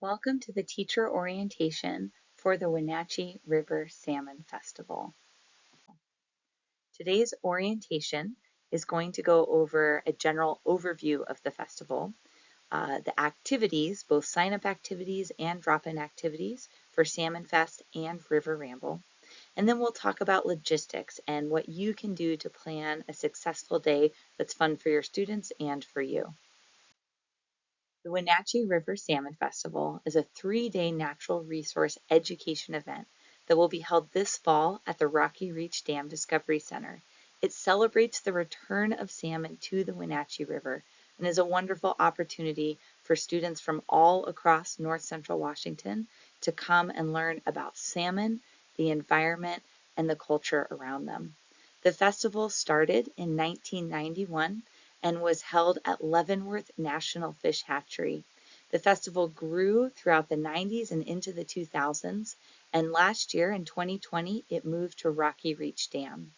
Welcome to the teacher orientation for the Wenatchee River Salmon Festival. Today's orientation is going to go over a general overview of the festival, the activities, both sign-up activities and drop-in activities for Salmon Fest and River Ramble. And then we'll talk about logistics and what you can do to plan a successful day that's fun for your students and for you. The Wenatchee River Salmon Festival is a 3-day natural resource education event that will be held this fall at the Rocky Reach Dam Discovery Center. It celebrates the return of salmon to the Wenatchee River and is a wonderful opportunity for students from all across North Central Washington to come and learn about salmon, the environment, and the culture around them. The festival started in 1991 and was held at Leavenworth National Fish Hatchery. The festival grew throughout the 90s and into the 2000s, and last year in 2020 it moved to Rocky Reach Dam.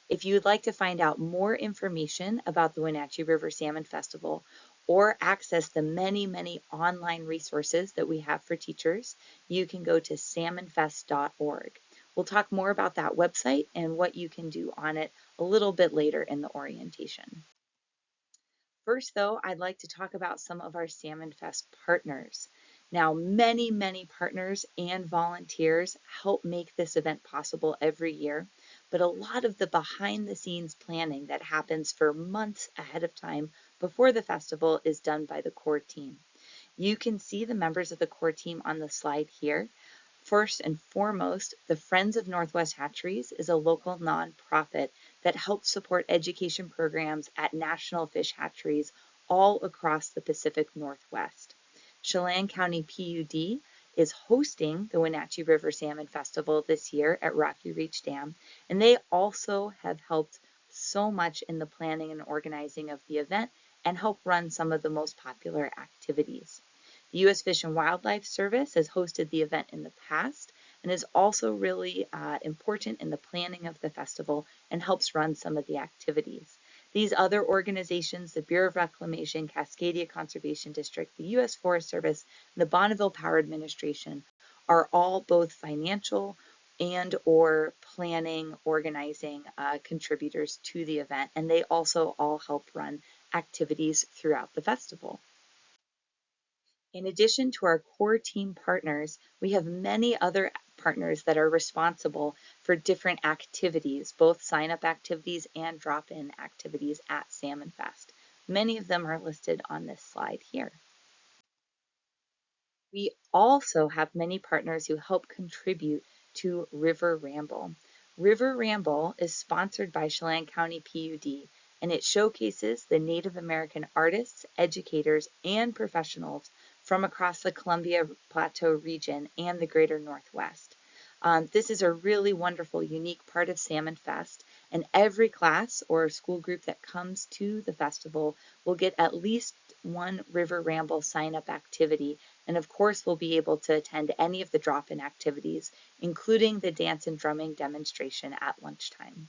If you would like to find out more information about the Wenatchee River Salmon Festival or access the many online resources that we have for teachers, you can go to salmonfest.org. We'll talk more about that website and what you can do on it a little bit later in the orientation. First, though, I'd like to talk about some of our Salmon Fest partners. Now, many partners and volunteers help make this event possible every year, but a lot of the behind-the-scenes planning that happens for months ahead of time before the festival is done by the core team. You can see the members of the core team on the slide here. First and foremost, the Friends of Northwest Hatcheries is a local nonprofit that helps support education programs at national fish hatcheries all across the Pacific Northwest. Chelan County PUD is hosting the Wenatchee River Salmon Festival this year at Rocky Reach Dam, and they also have helped so much in the planning and organizing of the event and help run some of the most popular activities. The U.S. Fish and Wildlife Service has hosted the event in the past and is also really important in the planning of the festival and helps run some of the activities. These other organizations, the Bureau of Reclamation, Cascadia Conservation District, the U.S. Forest Service, and the Bonneville Power Administration, are all both financial and or planning, organizing contributors to the event, and they also all help run activities throughout the festival. In addition to our core team partners, we have many other partners that are responsible for different activities, both sign-up activities and drop-in activities at Salmon Fest. Many of them are listed on this slide here. We also have many partners who help contribute to River Ramble. River Ramble is sponsored by Chelan County PUD, and it showcases the Native American artists, educators, and professionals from across the Columbia Plateau region and the greater Northwest. This is a really wonderful, unique part of Salmon Fest, and every class or school group that comes to the festival will get at least one River Ramble sign-up activity, and of course we'll be able to attend any of the drop-in activities, including the dance and drumming demonstration at lunchtime.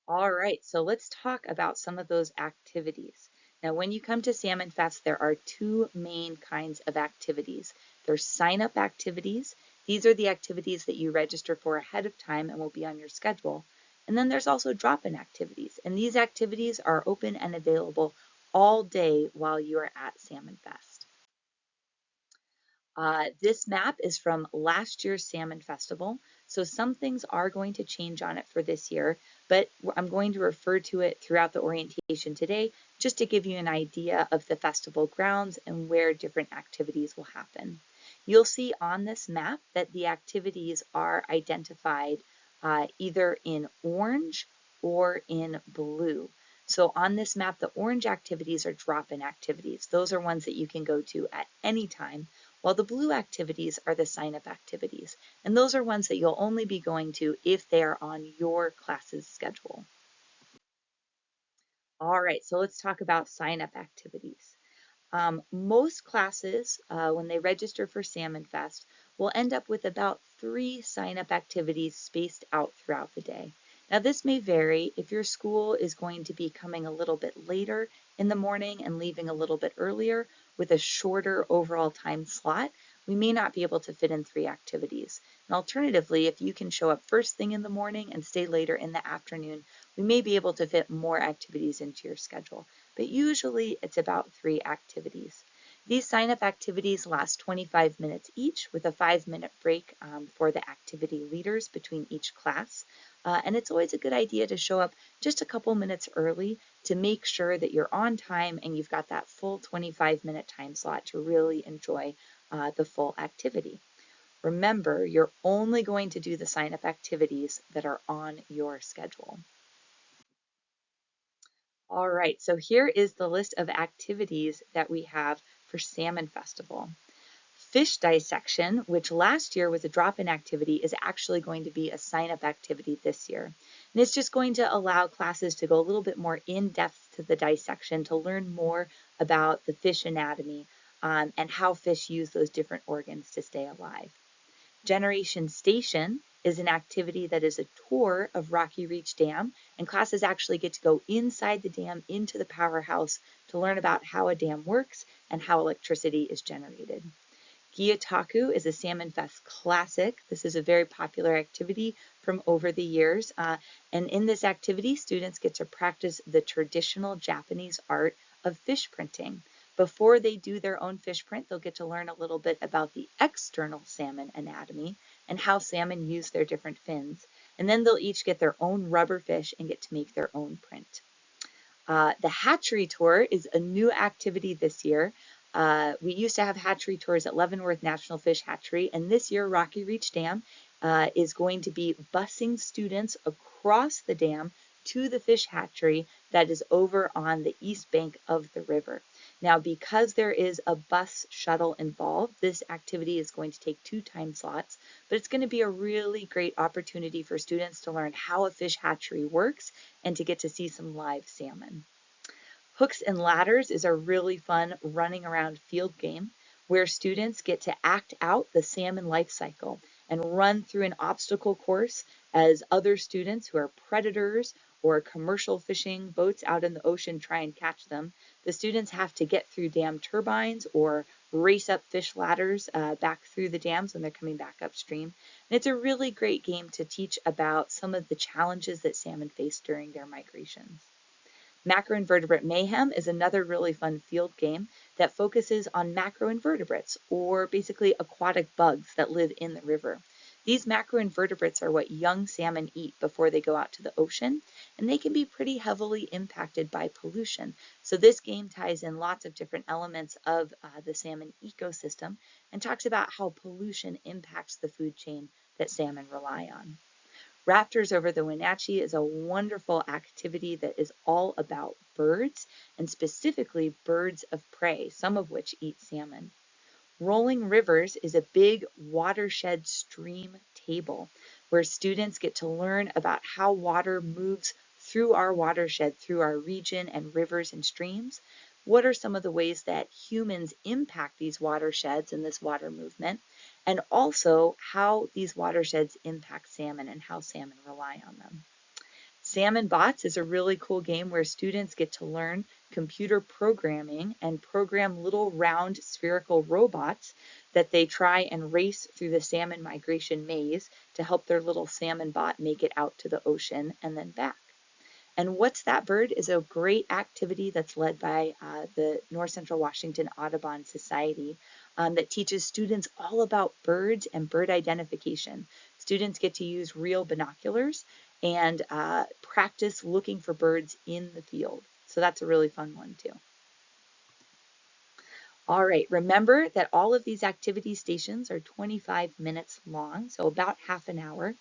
All right, so let's talk about some of those activities. Now, when you come to Salmon Fest, there are two main kinds of activities. There's sign-up activities. These are the activities that you register for ahead of time and will be on your schedule. And then there's also drop-in activities. And these activities are open and available all day while you are at Salmon Fest. This map is from last year's Salmon Festival, so some things are going to change on it for this year, but I'm going to refer to it throughout the orientation today just to give you an idea of the festival grounds and where different activities will happen. You'll see on this map that the activities are identified either in orange or in blue. So on this map, the orange activities are drop-in activities. Those are ones that you can go to at any time, while the blue activities are the sign-up activities. And those are ones that you'll only be going to if they are on your class's schedule. All right, so let's talk about sign-up activities. Most classes, when they register for Salmon Fest, will end up with about 3 sign-up activities spaced out throughout the day. Now, this may vary. If your school is going to be coming a little bit later in the morning and leaving a little bit earlier with a shorter overall time slot, we may not be able to fit in 3 activities. And alternatively, if you can show up first thing in the morning and stay later in the afternoon, we may be able to fit more activities into your schedule. But usually it's about 3 activities. These sign-up activities last 25 minutes each with a 5-minute break for the activity leaders between each class. And it's always a good idea to show up just a couple minutes early to make sure that you're on time and you've got that full 25-minute time slot to really enjoy the full activity. Remember, you're only going to do the sign-up activities that are on your schedule. All right, so here is the list of activities that we have for Salmon Festival. Fish dissection, which last year was a drop-in activity, is actually going to be a sign-up activity this year. And it's just going to allow classes to go a little bit more in-depth to the dissection to learn more about the fish anatomy and how fish use those different organs to stay alive. Generation Station is an activity that is a tour of Rocky Reach Dam, and classes actually get to go inside the dam into the powerhouse to learn about how a dam works and how electricity is generated. Gyotaku is a Salmon Fest classic. This is a very popular activity from over the years. And in this activity, students get to practice the traditional Japanese art of fish printing. Before they do their own fish print, they'll get to learn a little bit about the external salmon anatomy and how salmon use their different fins. And then they'll each get their own rubber fish and get to make their own print. The hatchery tour is a new activity this year. We used to have hatchery tours at Leavenworth National Fish Hatchery, and this year Rocky Reach Dam is going to be busing students across the dam to the fish hatchery that is over on the east bank of the river. Now, because there is a bus shuttle involved, this activity is going to take 2 time slots, but it's going to be a really great opportunity for students to learn how a fish hatchery works and to get to see some live salmon. Hooks and Ladders is a really fun running around field game where students get to act out the salmon life cycle and run through an obstacle course as other students who are predators or commercial fishing boats out in the ocean try and catch them. The students have to get through dam turbines or race up fish ladders back through the dams when they're coming back upstream. And it's a really great game to teach about some of the challenges that salmon face during their migrations. Macroinvertebrate Mayhem is another really fun field game that focuses on macroinvertebrates, or basically aquatic bugs that live in the river. These macroinvertebrates are what young salmon eat before they go out to the ocean, and they can be pretty heavily impacted by pollution. So this game ties in lots of different elements of the salmon ecosystem and talks about how pollution impacts the food chain that salmon rely on. Raptors over the Wenatchee is a wonderful activity that is all about birds, and specifically birds of prey, some of which eat salmon. Rolling Rivers is a big watershed stream table where students get to learn about how water moves through our watershed, through our region and rivers and streams. What are some of the ways that humans impact these watersheds and this water movement? And also how these watersheds impact salmon and how salmon rely on them. Salmon Bots is a really cool game where students get to learn computer programming and program little round spherical robots that they try and race through the salmon migration maze to help their little salmon bot make it out to the ocean and then back. And What's That Bird is a great activity that's led by the North Central Washington Audubon Society that teaches students all about birds and bird identification. Students get to use real binoculars and practice looking for birds in the field. So that's a really fun one too. All right, remember that all of these activity stations are 25 minutes long, so about half an hour.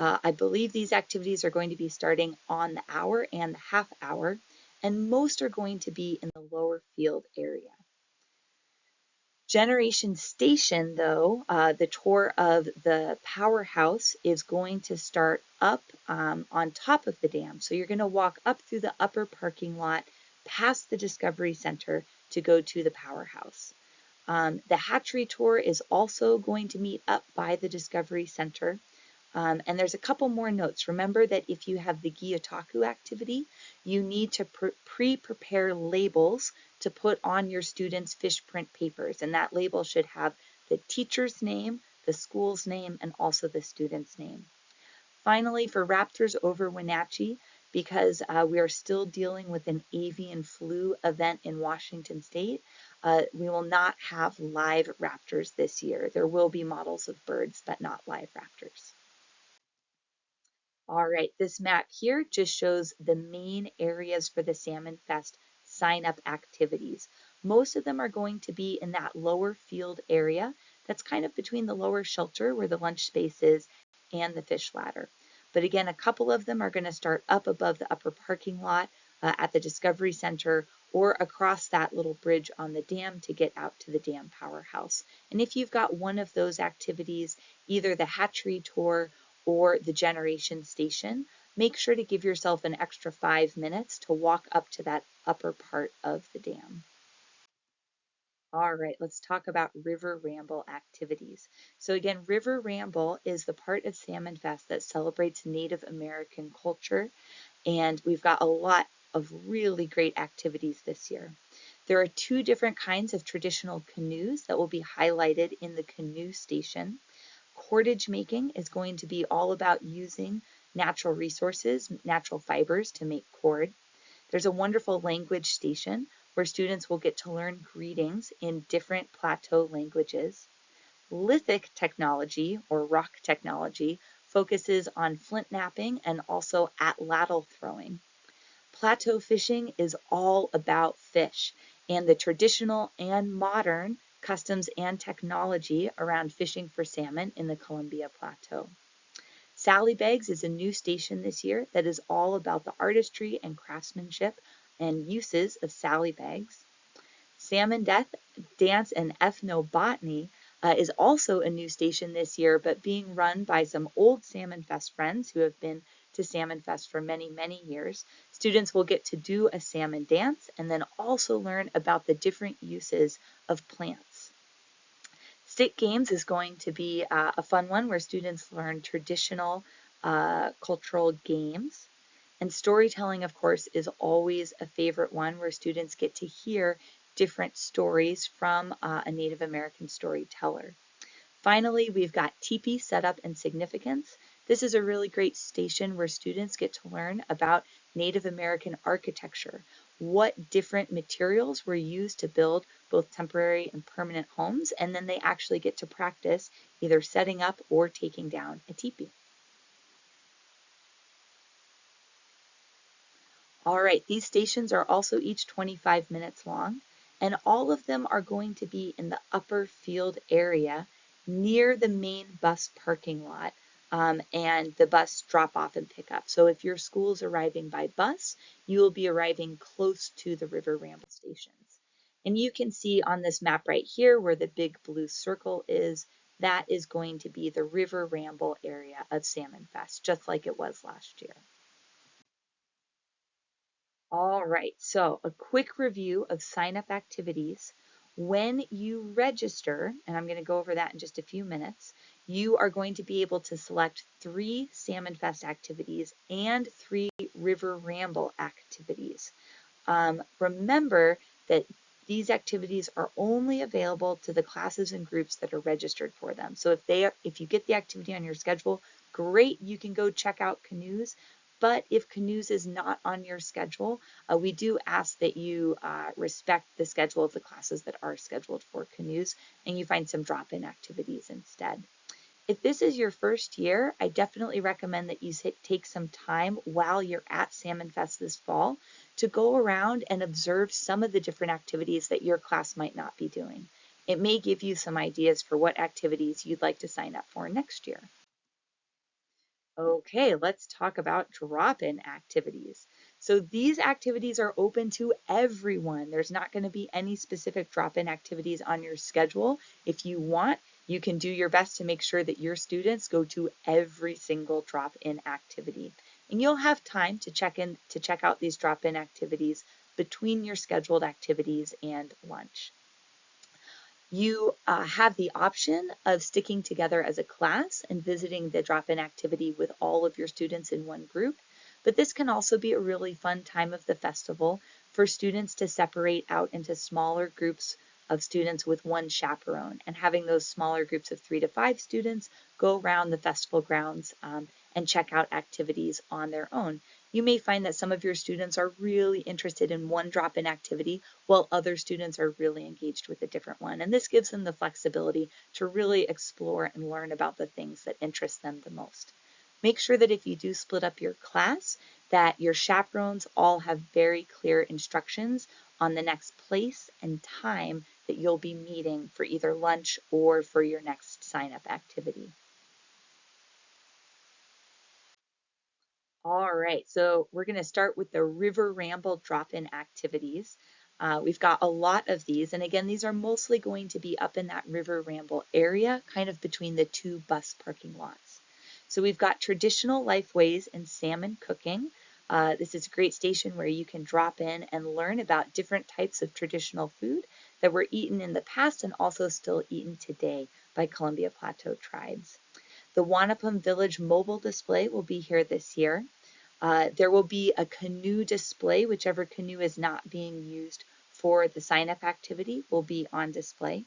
I believe these activities are going to be starting on the hour and the half hour, and most are going to be in the lower field area. Generation Station, though, the tour of the powerhouse is going to start up on top of the dam. So you're going to walk up through the upper parking lot past the Discovery Center to go to the powerhouse. The hatchery tour is also going to meet up by the Discovery Center. And there's a couple more notes. Remember that if you have the Gyotaku activity, you need to pre-prepare labels to put on your students' fish print papers. And that label should have the teacher's name, the school's name, and also the student's name. Finally, for Raptors over Wenatchee, because we are still dealing with an avian flu event in Washington State, we will not have live raptors this year. There will be models of birds, but not live raptors. All right, this map here just shows the main areas for the Salmon Fest sign-up activities. Most of them are going to be in that lower field area that's kind of between the lower shelter where the lunch space is and the fish ladder. But again, a couple of them are going to start up above the upper parking lot at the Discovery Center or across that little bridge on the dam to get out to the dam powerhouse. And if you've got one of those activities, either the hatchery tour or the generation station, make sure to give yourself an extra 5 minutes to walk up to that upper part of the dam. All right, let's talk about River Ramble activities. So again, River Ramble is the part of Salmon Fest that celebrates Native American culture, and we've got a lot of really great activities this year. There are 2 different kinds of traditional canoes that will be highlighted in the canoe station. Cordage making is going to be all about using natural resources, natural fibers to make cord. There's a wonderful language station where students will get to learn greetings in different plateau languages. Lithic technology, or rock technology, focuses on flint knapping and also atlatl throwing. Plateau fishing is all about fish and the traditional and modern customs and technology around fishing for salmon in the Columbia Plateau. Sally Bags is a new station this year that is all about the artistry and craftsmanship and uses of Sally Bags. Salmon Dance and Ethnobotany is also a new station this year, but being run by some old Salmon Fest friends who have been to Salmon Fest for many, many years. Students will get to do a salmon dance and then also learn about the different uses of plants. Stick Games is going to be a fun one where students learn traditional cultural games. And storytelling, of course, is always a favorite one where students get to hear different stories from a Native American storyteller. Finally, we've got teepee setup and significance. This is a really great station where students get to learn about Native American architecture, what different materials were used to build both temporary and permanent homes, and then they actually get to practice either setting up or taking down a teepee. All right, these stations are also each 25 minutes long, and all of them are going to be in the upper field area near the main bus parking lot and the bus drop off and pick up. So if your school is arriving by bus, you will be arriving close to the River Ramble stations. And you can see on this map right here where the big blue circle is, that is going to be the River Ramble area of Salmon Fest, just like it was last year. All right, so a quick review of sign-up activities. When you register, and I'm going to go over that in just a few minutes, you are going to be able to select 3 Salmon Fest activities and 3 River Ramble activities. Remember that these activities are only available to the classes and groups that are registered for them. So if you get the activity on your schedule, great, you can go check out canoes. But if canoes is not on your schedule, we do ask that you respect the schedule of the classes that are scheduled for canoes and you find some drop-in activities instead. If this is your first year, I definitely recommend that you take some time while you're at Salmon Fest this fall to go around and observe some of the different activities that your class might not be doing. It may give you some ideas for what activities you'd like to sign up for next year. Okay, let's talk about drop-in activities. So these activities are open to everyone. There's not going to be any specific drop-in activities on your schedule. If you want, you can do your best to make sure that your students go to every single drop-in activity. And you'll have time to check out these drop-in activities between your scheduled activities and lunch. You have the option of sticking together as a class and visiting the drop-in activity with all of your students in one group, but this can also be a really fun time of the festival for students to separate out into smaller groups of students with one chaperone, and having those smaller groups of 3 to 5 students go around the festival grounds and check out activities on their own. You may find that some of your students are really interested in one drop-in activity while other students are really engaged with a different one. And this gives them the flexibility to really explore and learn about the things that interest them the most. Make sure that if you do split up your class, that your chaperones all have very clear instructions on the next place and time that you'll be meeting for either lunch or for your next sign-up activity. All right, so we're going to start with the River Ramble drop-in activities. We've got a lot of these, and again, these are mostly going to be up in that River Ramble area, kind of between the 2 bus parking lots. So we've got traditional lifeways and salmon cooking. This is a great station where you can drop in and learn about different types of traditional food that were eaten in the past and also still eaten today by Columbia Plateau tribes. The Wanapum Village mobile display will be here this year. There will be a canoe display, whichever canoe is not being used for the sign-up activity will be on display.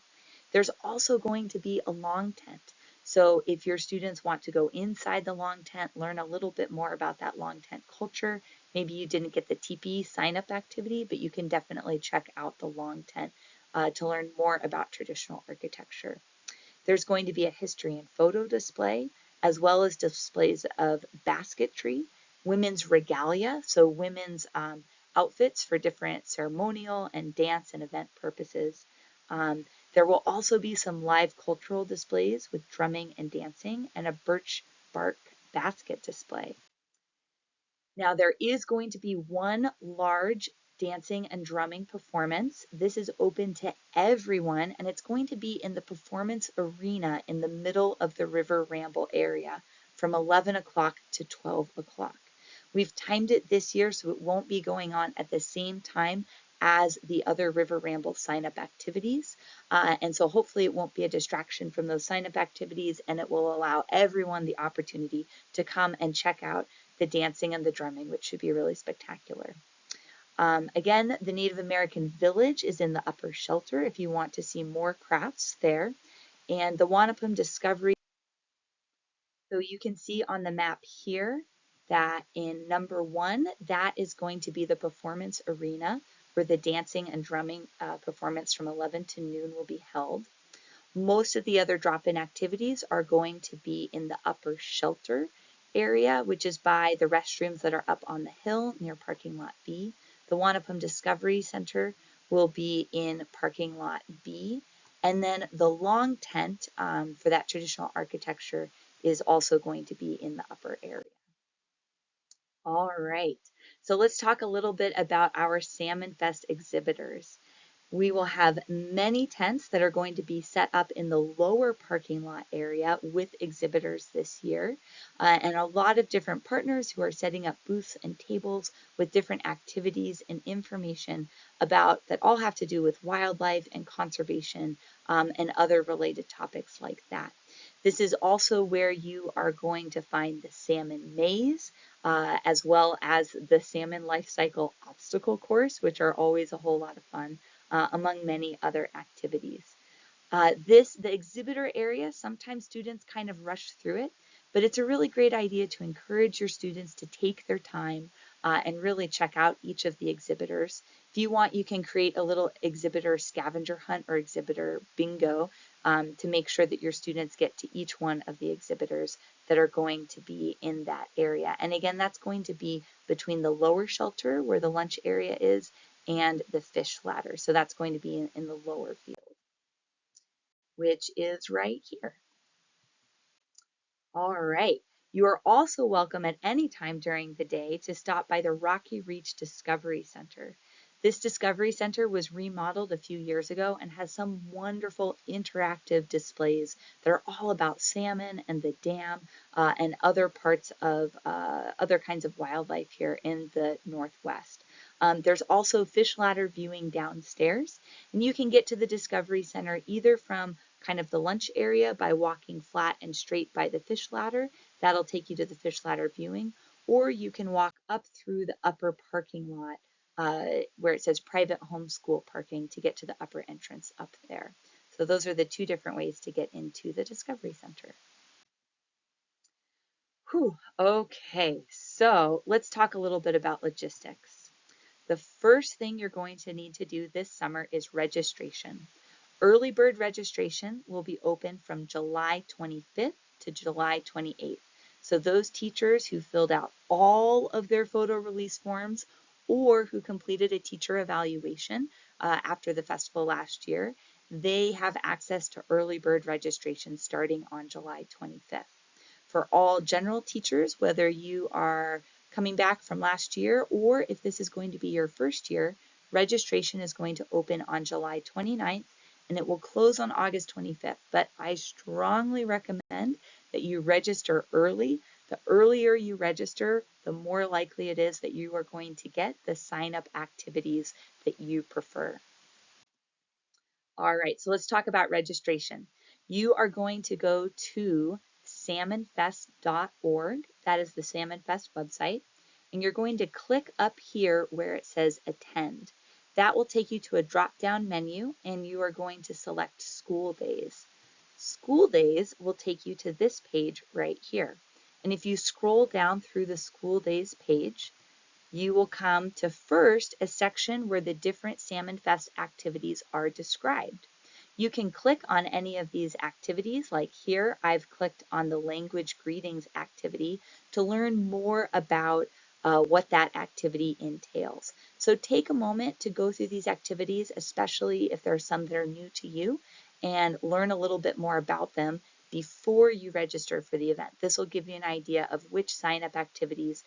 There's also going to be a long tent. So if your students want to go inside the long tent, learn a little bit more about that long tent culture, maybe you didn't get the teepee sign-up activity, but you can definitely check out the long tent to learn more about traditional architecture. There's going to be a history and photo display, as well as displays of basketry, women's regalia, so women's outfits for different ceremonial and dance and event purposes. There will also be some live cultural displays with drumming and dancing and a birch bark basket display. Now, there is going to be one large dancing and drumming performance. This is open to everyone, and it's going to be in the performance arena in the middle of the River Ramble area from 11 o'clock to 12 o'clock. We've timed it this year so it won't be going on at the same time as the other River Ramble sign-up activities. And so hopefully it won't be a distraction from those sign-up activities, and it will allow everyone the opportunity to come and check out the dancing and the drumming, which should be really spectacular. Again, the Native American Village is in the upper shelter if you want to see more crafts there. And the Wanapum Discovery, so you can see on the map here that in number 1, that is going to be the performance arena where the dancing and drumming performance from 11 to noon will be held. Most of the other drop-in activities are going to be in the upper shelter area, which is by the restrooms that are up on the hill near parking lot B. The Wanapum Discovery Center will be in parking lot B. And then the long tent for that traditional architecture is also going to be in the upper area. All right, so let's talk a little bit about our Salmon Fest exhibitors. We will have many tents that are going to be set up in the lower parking lot area with exhibitors this year, and a lot of different partners who are setting up booths and tables with different activities and information about that all have to do with wildlife and conservation and other related topics like that. This is also where you are going to find the salmon maze, as well as the salmon life cycle obstacle course, which are always a whole lot of fun. Among many other activities. The exhibitor area, sometimes students kind of rush through it, but it's a really great idea to encourage your students to take their time and really check out each of the exhibitors. If you want, you can create a little exhibitor scavenger hunt or exhibitor bingo to make sure that your students get to each one of the exhibitors that are going to be in that area. And again, that's going to be between the lower shelter where the lunch area is and the fish ladder. So that's going to be in the lower field, which is right here. All right. You are also welcome at any time during the day to stop by the Rocky Reach Discovery Center. This Discovery Center was remodeled a few years ago and has some wonderful interactive displays that are all about salmon and the dam and other parts of other kinds of wildlife here in the Northwest. There's also fish ladder viewing downstairs, and you can get to the Discovery Center either from kind of the lunch area by walking flat and straight by the fish ladder. That'll take you to the fish ladder viewing, or you can walk up through the upper parking lot where it says private homeschool parking to get to the upper entrance up there. So those are the two different ways to get into the Discovery Center. Whew. Okay, so let's talk a little bit about logistics. The first thing you're going to need to do this summer is registration. Early bird registration will be open from July 25th to July 28th. So those teachers who filled out all of their photo release forms or who completed a teacher evaluation after the festival last year, they have access to early bird registration starting on July 25th. For all general teachers, whether you are coming back from last year or if this is going to be your first year, registration is going to open on July 29th and it will close on August 25th. But I strongly recommend that you register early. The earlier you register, the more likely it is that you are going to get the sign-up activities that you prefer. All right, so let's talk about registration. You are going to go to salmonfest.org. That is the Salmon Fest website. And you're going to click up here where it says attend. That will take you to a drop-down menu and you are going to select school days. School days will take you to this page right here. And if you scroll down through the school days page, you will come to first a section where the different Salmon Fest activities are described. You can click on any of these activities, like here I've clicked on the language greetings activity to learn more about what that activity entails. So take a moment to go through these activities, especially if there are some that are new to you, and learn a little bit more about them before you register for the event. This will give you an idea of which sign-up activities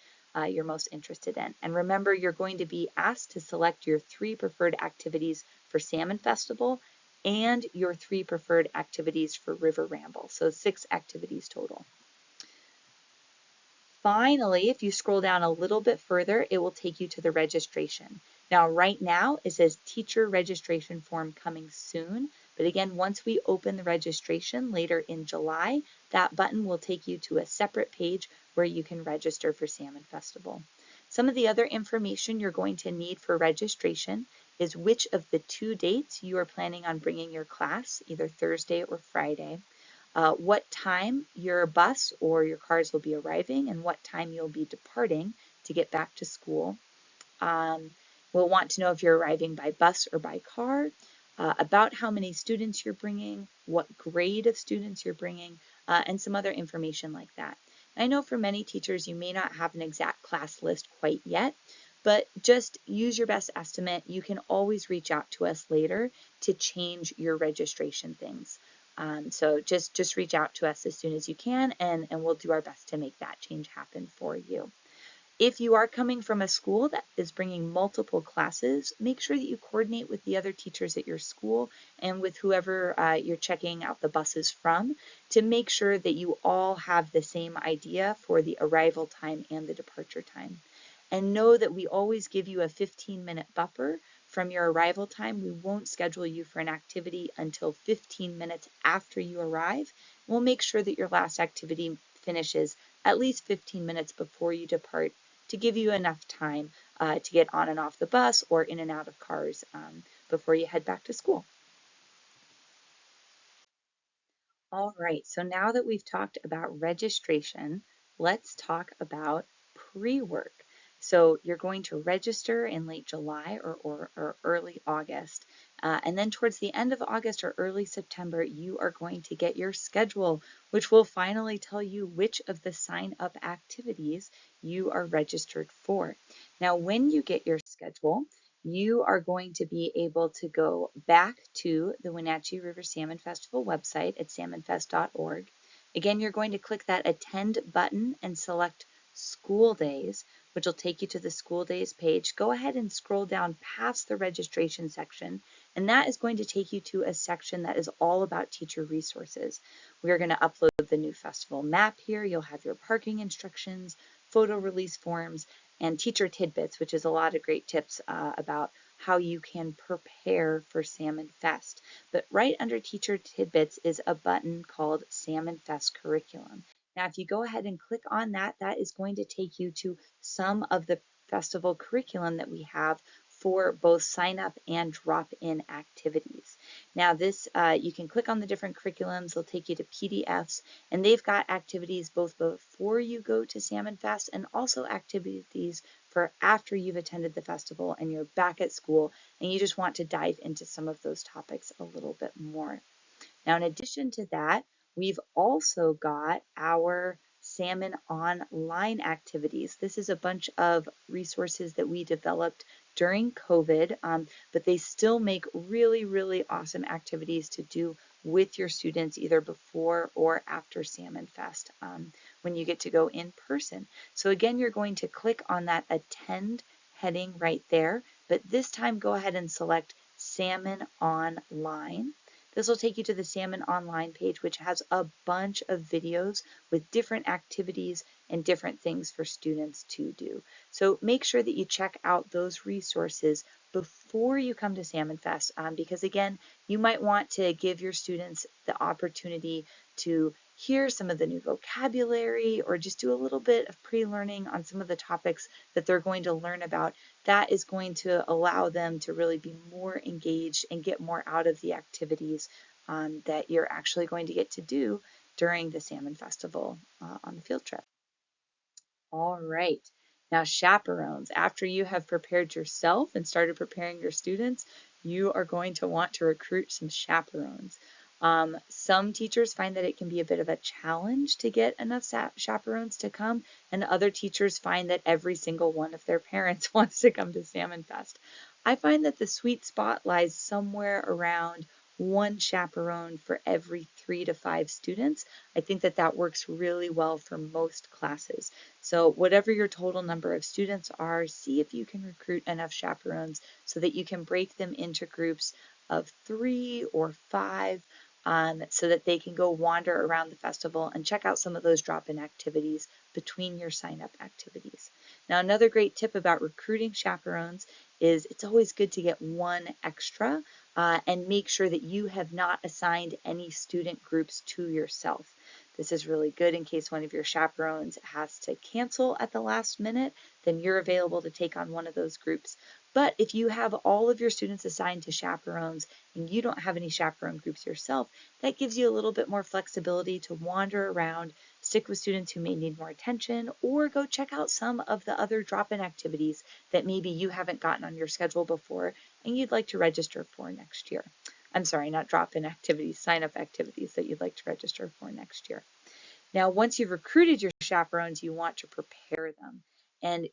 you're most interested in. And remember, you're going to be asked to select your 3 preferred activities for Salmon Festival and your 3 preferred activities for River Ramble. So 6 activities total. Finally, if you scroll down a little bit further, it will take you to the registration. Now, right now, it says teacher registration form coming soon. But again, once we open the registration later in July, that button will take you to a separate page where you can register for Salmon Festival. Some of the other information you're going to need for registration is which of the 2 dates you are planning on bringing your class, either Thursday or Friday. What time your bus or your cars will be arriving and what time you'll be departing to get back to school. We'll want to know if you're arriving by bus or by car, about how many students you're bringing, what grade of students you're bringing, and some other information like that. I know for many teachers you may not have an exact class list quite yet, but just use your best estimate. You can always reach out to us later to change your registration things. So just reach out to us as soon as you can, and we'll do our best to make that change happen for you. If you are coming from a school that is bringing multiple classes, make sure that you coordinate with the other teachers at your school and with whoever you're checking out the buses from to make sure that you all have the same idea for the arrival time and the departure time. And know that we always give you a 15-minute buffer from your arrival time. We won't schedule you for an activity until 15 minutes after you arrive. We'll make sure that your last activity finishes at least 15 minutes before you depart to give you enough time to get on and off the bus or in and out of cars before you head back to school. All right, so now that we've talked about registration, let's talk about pre-work. So you're going to register in late July or early August. And then towards the end of August or early September, you are going to get your schedule, which will finally tell you which of the sign-up activities you are registered for. Now, when you get your schedule, you are going to be able to go back to the Wenatchee River Salmon Festival website at salmonfest.org. Again, you're going to click that attend button and select school days, which will take you to the school days page. Go ahead and scroll down past the registration section, and that is going to take you to a section that is all about teacher resources. We are going to upload the new festival map here. You'll have your parking instructions, photo release forms, and teacher tidbits, which is a lot of great tips about how you can prepare for Salmon Fest. But right under teacher tidbits is a button called Salmon Fest curriculum. Now, if you go ahead and click on that, that is going to take you to some of the festival curriculum that we have for both sign up and drop in activities. Now this, you can click on the different curriculums, they'll take you to PDFs, and they've got activities both before you go to Salmon Fest and also activities for after you've attended the festival and you're back at school and you just want to dive into some of those topics a little bit more. Now, in addition to that, we've also got our Salmon Online activities. This is a bunch of resources that we developed during COVID, but they still make really, really awesome activities to do with your students either before or after Salmon Fest when you get to go in person. So again, you're going to click on that attend heading right there, but this time go ahead and select Salmon Online. This will take you to the Salmon Online page, which has a bunch of videos with different activities and different things for students to do. So make sure that you check out those resources before you come to Salmon Fest, because again, you might want to give your students the opportunity to hear some of the new vocabulary or just do a little bit of pre-learning on some of the topics that they're going to learn about. That is going to allow them to really be more engaged and get more out of the activities that you're actually going to get to do during the Salmon Festival on the field trip. All right. Now, chaperones. After you have prepared yourself and started preparing your students, you are going to want to recruit some chaperones. Some teachers find that it can be a bit of a challenge to get enough chaperones to come, and other teachers find that every single one of their parents wants to come to Salmon Fest. I find that the sweet spot lies somewhere around one chaperone for every 3 to 5 students. I think that that works really well for most classes. So whatever your total number of students are, see if you can recruit enough chaperones so that you can break them into groups of 3 or 5 so that they can go wander around the festival and check out some of those drop-in activities between your sign-up activities. Now, another great tip about recruiting chaperones is it's always good to get one extra and make sure that you have not assigned any student groups to yourself. This is really good in case one of your chaperones has to cancel at the last minute, then you're available to take on one of those groups. But if you have all of your students assigned to chaperones and you don't have any chaperone groups yourself, that gives you a little bit more flexibility to wander around, stick with students who may need more attention, or go check out some of the other drop-in activities that maybe you haven't gotten on your schedule before and you'd like to register for next year. I'm sorry, not drop-in activities, sign-up activities that you'd like to register for next year. Now, once you've recruited your chaperones, you want to prepare them. And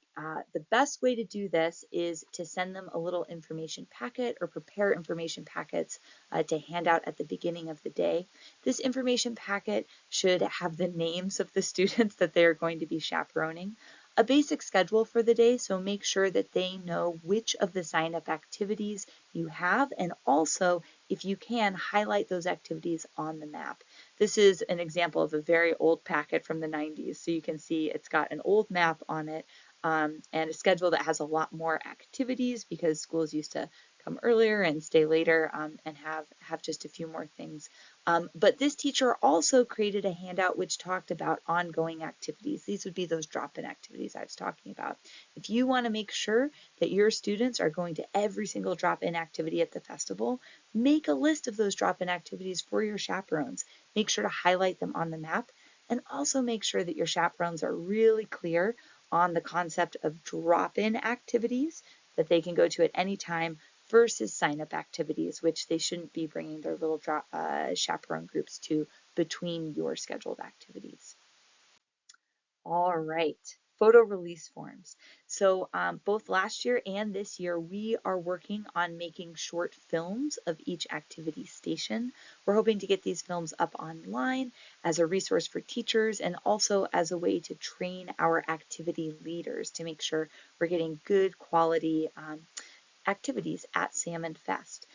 the best way to do this is to send them a little information packet or prepare information packets to hand out at the beginning of the day. This information packet should have the names of the students that they are going to be chaperoning, a basic schedule for the day, so make sure that they know which of the sign-up activities you have, and also, if you can, highlight those activities on the map. This is an example of a very old packet from the 90s, so you can see it's got an old map on it and a schedule that has a lot more activities because schools used to come earlier and stay later and have just a few more things. But this teacher also created a handout which talked about ongoing activities. These would be those drop-in activities I was talking about. If you want to make sure that your students are going to every single drop-in activity at the festival, make a list of those drop-in activities for your chaperones. Make sure to highlight them on the map, and also make sure that your chaperones are really clear on the concept of drop-in activities that they can go to at any time versus sign-up activities, which they shouldn't be bringing their little chaperone groups to between your scheduled activities. All right, photo release forms. So both last year and this year, we are working on making short films of each activity station. We're hoping to get these films up online as a resource for teachers and also as a way to train our activity leaders to make sure we're getting good quality activities at Salmon Fest.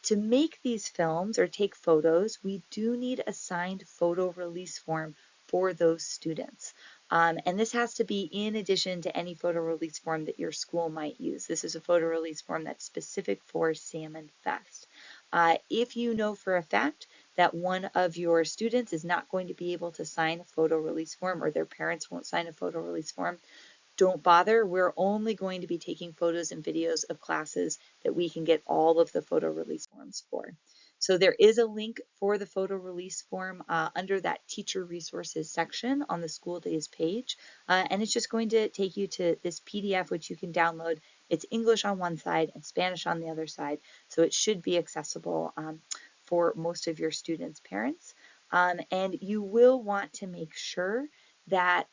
To make these films or take photos, we do need a signed photo release form for those students. And this has to be in addition to any photo release form that your school might use. This is a photo release form that's specific for Salmon Fest. If you know for a fact that one of your students is not going to be able to sign a photo release form, or their parents won't sign a photo release form, don't bother. We're only going to be taking photos and videos of classes that we can get all of the photo release forms for. So there is a link for the photo release form under that teacher resources section on the school days page. And it's just going to take you to this PDF, which you can download. It's English on one side and Spanish on the other side. So it should be accessible for most of your students' parents. And you will want to make sure that,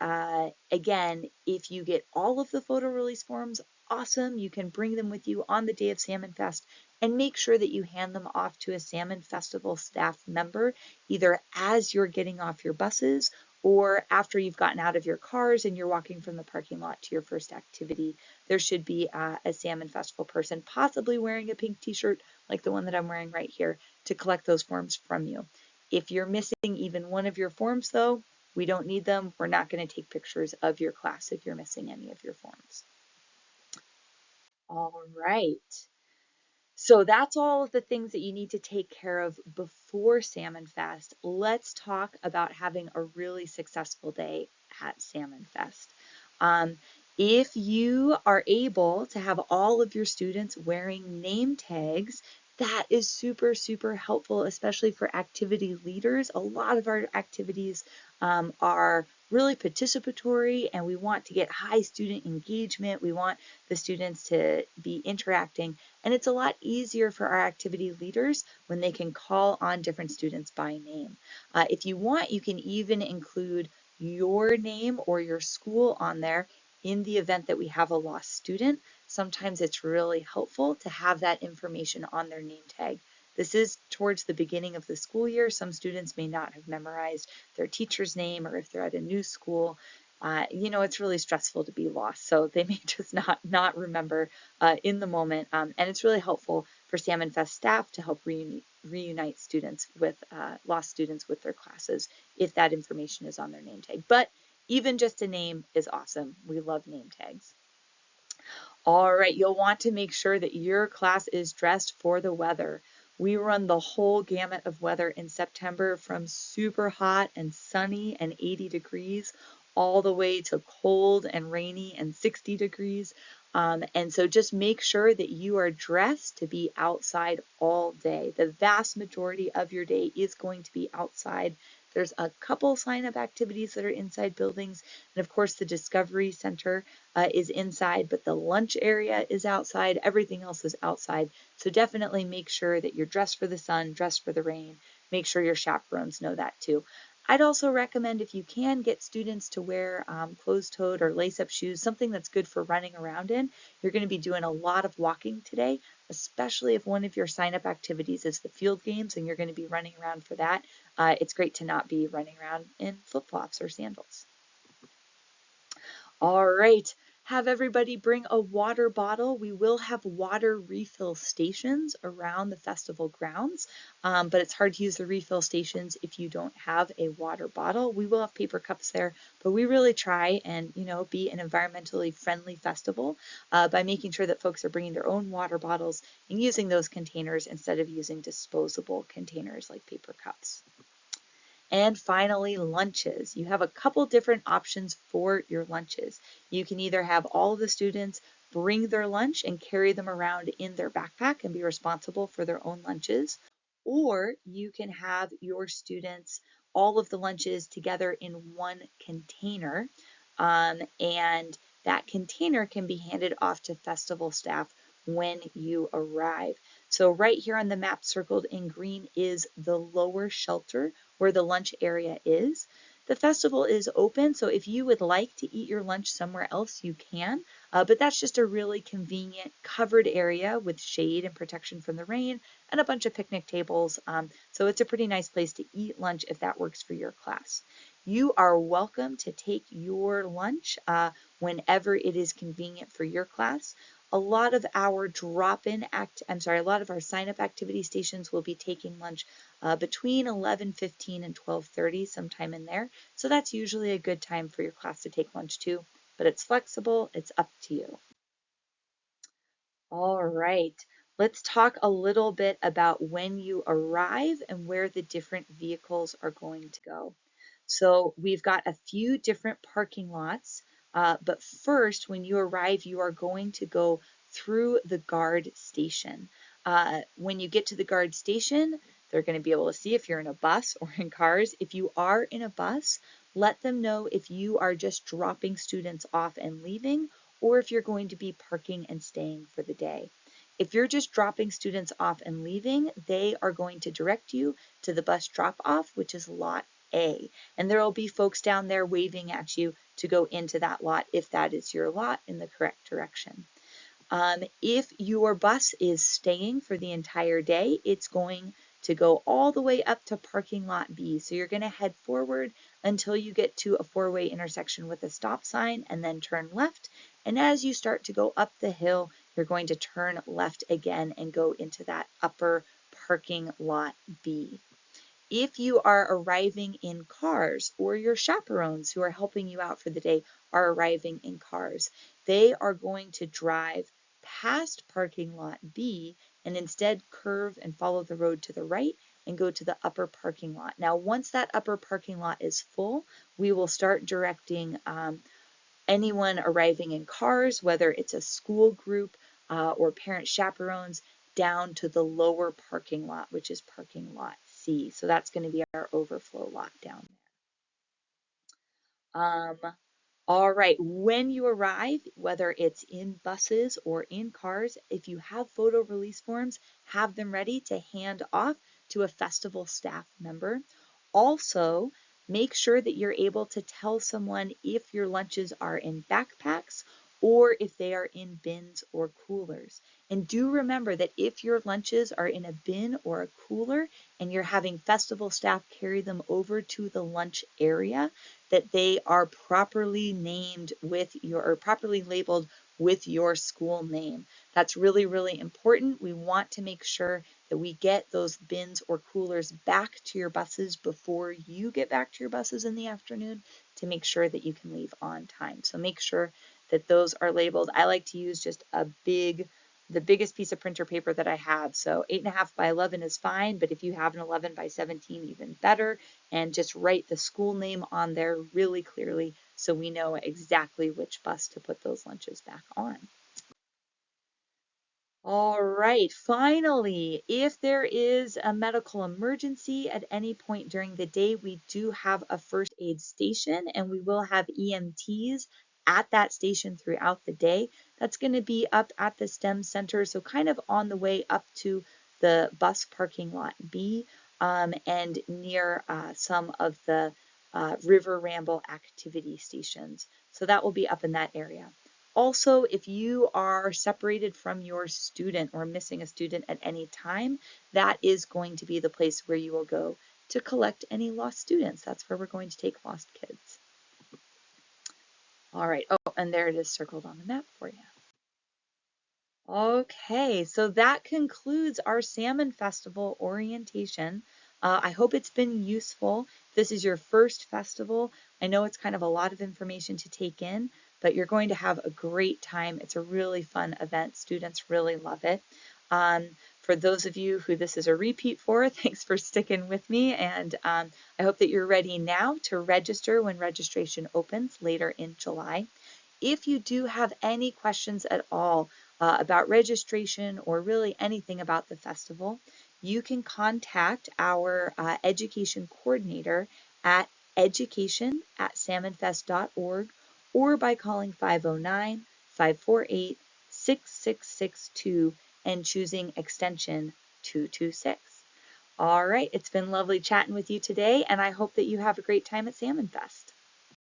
again, if you get all of the photo release forms, awesome, you can bring them with you on the day of Salmon Fest, and make sure that you hand them off to a Salmon Festival staff member, either as you're getting off your buses or after you've gotten out of your cars and you're walking from the parking lot to your first activity. There should be a Salmon Festival person, possibly wearing a pink t-shirt like the one that I'm wearing right here, to collect those forms from you. If you're missing even one of your forms, though, we don't need them. We're not going to take pictures of your class if you're missing any of your forms. All right. So that's all of the things that you need to take care of before Salmon Fest. Let's talk about having a really successful day at Salmon Fest. If you are able to have all of your students wearing name tags, that is super, super helpful, especially for activity leaders. A lot of our activities are really participatory, and we want to get high student engagement. We want the students to be interacting, and it's a lot easier for our activity leaders when they can call on different students by name. If you want, you can even include your name or your school on there in the event that we have a lost student. Sometimes it's really helpful to have that information on their name tag. This is towards the beginning of the school year. Some students may not have memorized their teacher's name, or if they're at a new school, it's really stressful to be lost. So they may just not remember in the moment. And it's really helpful for Salmon Fest staff to help reunite students with lost students with their classes if that information is on their name tag. But even just a name is awesome. We love name tags. All right, you'll want to make sure that your class is dressed for the weather. We run the whole gamut of weather in September, from super hot and sunny and 80 degrees all the way to cold and rainy and 60 degrees. And so just make sure that you are dressed to be outside all day. The vast majority of your day is going to be outside. There's a couple sign-up activities that are inside buildings. And of course, the Discovery Center is inside, but the lunch area is outside. Everything else is outside. So definitely make sure that you're dressed for the sun, dressed for the rain. Make sure your chaperones know that too. I'd also recommend, if you can, get students to wear closed-toed or lace-up shoes, something that's good for running around in. You're going to be doing a lot of walking today, especially if one of your sign-up activities is the field games and you're going to be running around for that. It's great to not be running around in flip-flops or sandals. All right, have everybody bring a water bottle. We will have water refill stations around the festival grounds, but it's hard to use the refill stations if you don't have a water bottle. We will have paper cups there, but we really try and be an environmentally friendly festival by making sure that folks are bringing their own water bottles and using those containers instead of using disposable containers like paper cups. And finally, lunches. You have a couple different options for your lunches. You can either have all of the students bring their lunch and carry them around in their backpack and be responsible for their own lunches, or you can have your students, all of the lunches together in one container, and that container can be handed off to festival staff when you arrive. So right here on the map circled in green is the lower shelter where the lunch area is. The festival is open, so if you would like to eat your lunch somewhere else, you can, but that's just a really convenient covered area with shade and protection from the rain and a bunch of picnic tables. So it's a pretty nice place to eat lunch if that works for your class. You are welcome to take your lunch whenever it is convenient for your class. A lot of our a lot of our sign-up activity stations will be taking lunch between 11:15 and 12:30, sometime in there. So that's usually a good time for your class to take lunch too, but it's flexible, it's up to you. All right, let's talk a little bit about when you arrive and where the different vehicles are going to go. So we've got a few different parking lots, but first, when you arrive, you are going to go through the guard station. When you get to the guard station, they're going to be able to see if you're in a bus or in cars. If you are in a bus, let them know if you are just dropping students off and leaving, or if you're going to be parking and staying for the day. If you're just dropping students off and leaving, they are going to direct you to the bus drop-off, which is Lot A. And there will be folks down there waving at you to go into that lot if that is your lot in the correct direction. If your bus is staying for the entire day, it's going to go all the way up to parking lot B. So you're going to head forward until you get to a four-way intersection with a stop sign and then turn left. And as you start to go up the hill, you're going to turn left again and go into that upper parking lot B. If you are arriving in cars, or your chaperones who are helping you out for the day are arriving in cars, they are going to drive past parking lot B and instead curve and follow the road to the right and go to the upper parking lot. Now, once that upper parking lot is full, we will start directing anyone arriving in cars, whether it's a school group or parent chaperones, down to the lower parking lot, which is parking lot C. So that's going to be our overflow lot down there. All right, when you arrive, whether it's in buses or in cars, if you have photo release forms, have them ready to hand off to a festival staff member. Also, make sure that you're able to tell someone if your lunches are in backpacks or if they are in bins or coolers. And do remember that if your lunches are in a bin or a cooler and you're having festival staff carry them over to the lunch area, that they are properly named with your, or properly labeled with your school name. That's really, really important. We want to make sure that we get those bins or coolers back to your buses before you get back to your buses in the afternoon to make sure that you can leave on time. So make sure that those are labeled. I like to use just the biggest piece of printer paper that I have. So 8.5 by 11 is fine, but if you have an 11 by 17, even better. And just write the school name on there really clearly so we know exactly which bus to put those lunches back on. All right, finally, if there is a medical emergency at any point during the day, we do have a first aid station and we will have EMTs at that station throughout the day. That's going to be up at the STEM Center, so kind of on the way up to the bus parking lot B and near some of the River Ramble activity stations. So that will be up in that area. Also, if you are separated from your student or missing a student at any time, that is going to be the place where you will go to collect any lost students. That's where we're going to take lost kids. All right. Oh, and there it is circled on the map for you. Okay, so that concludes our Salmon Festival orientation. I hope it's been useful. This is your first festival. I know it's kind of a lot of information to take in, but you're going to have a great time. It's a really fun event. Students really love it. For those of you who this is a repeat for, thanks for sticking with me, and I hope that you're ready now to register when registration opens later in July. If you do have any questions at all about registration or really anything about the festival, you can contact our education coordinator at education@salmonfest.org or by calling 509-548-6662 and choosing extension 226. All right, it's been lovely chatting with you today, and I hope that you have a great time at Salmon Fest.